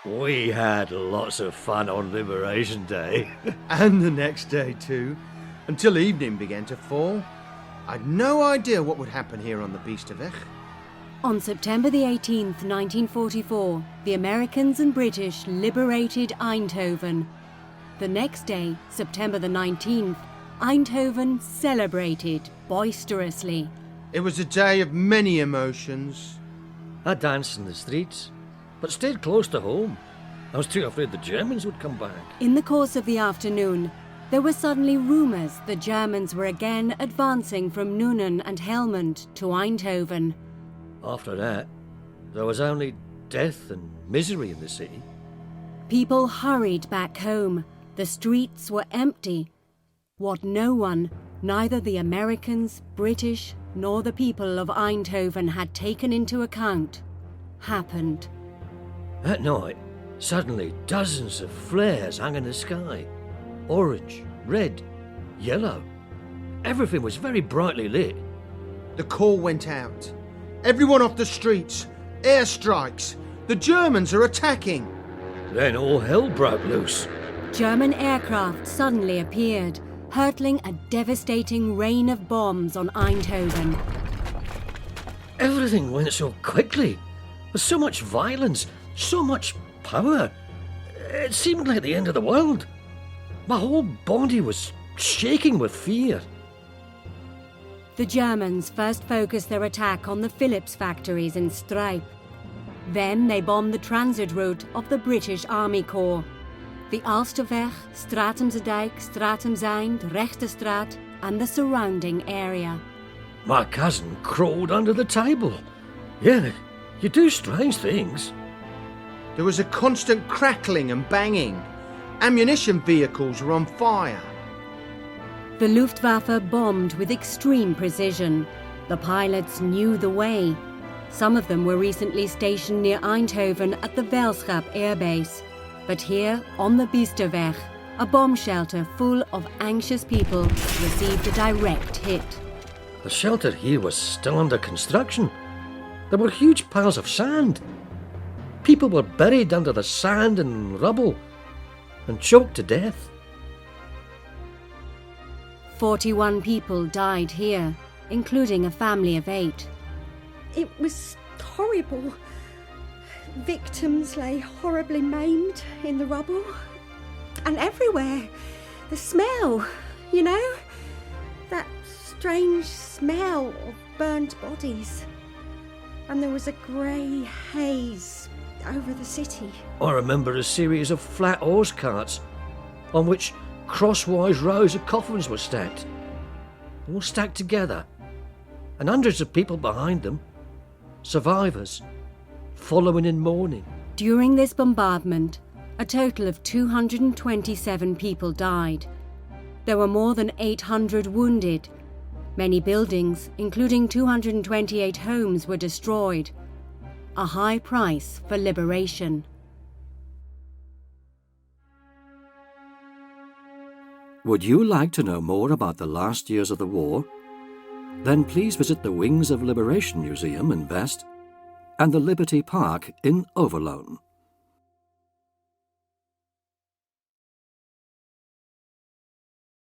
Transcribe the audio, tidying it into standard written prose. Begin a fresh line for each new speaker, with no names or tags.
We had lots of fun on Liberation Day.
And the next day too, until evening began to fall. I'd no idea what would happen here on the Bisterweg.
On September the 18th, 1944, the Americans and British liberated Eindhoven. The next day, September the 19th, Eindhoven celebrated boisterously.
It was a day of many emotions.
I danced in the streets, but stayed close to home. I was too afraid the Germans would come back.
In the course of the afternoon, there were suddenly rumours the Germans were again advancing from Nuenen and Helmond to Eindhoven.
After that, there was only death and misery in the city.
People hurried back home. The streets were empty. What no one, neither the Americans, British, nor the people of Eindhoven had taken into account, happened.
At night, suddenly dozens of flares hung in the sky. Orange, red, yellow. Everything was very brightly lit.
The call went out. Everyone off the streets. Airstrikes. The Germans are attacking.
Then all hell broke loose.
German aircraft suddenly appeared, hurtling a devastating rain of bombs on Eindhoven.
Everything went so quickly. With so much violence, so much power. It seemed like the end of the world. My whole body was shaking with fear.
The Germans first focused their attack on the Philips factories in Strijp. Then they bombed the transit route of the British Army Corps. The Alsterweg, Stratumsdijk, Stratumseind, Rechterstraat and the surrounding area.
My cousin crawled under the table. Yeah, you do strange things.
There was a constant crackling and banging. Ammunition vehicles were on fire.
The Luftwaffe bombed with extreme precision. The pilots knew the way. Some of them were recently stationed near Eindhoven at the Velschap Air Base. But here, on the Bisterweg, a bomb shelter full of anxious people received a direct hit.
The shelter here was still under construction. There were huge piles of sand. People were buried under the sand and rubble and choked to death.
41 people died here, including a family of 8.
It was horrible. Victims lay horribly maimed in the rubble. And everywhere, the smell, you know? That strange smell of burnt bodies. And there was a grey haze over the city.
I remember a series of flat horse carts on which crosswise rows of coffins were stacked. All stacked together. And hundreds of people behind them. Survivors. Following in mourning.
During this bombardment, a total of 227 people died. There were more than 800 wounded. Many buildings, including 228 homes, were destroyed. A high price for liberation.
Would you like to know more about the last years of the war? Then please visit the Wings of Liberation Museum in West and the Liberty Park in Overloon.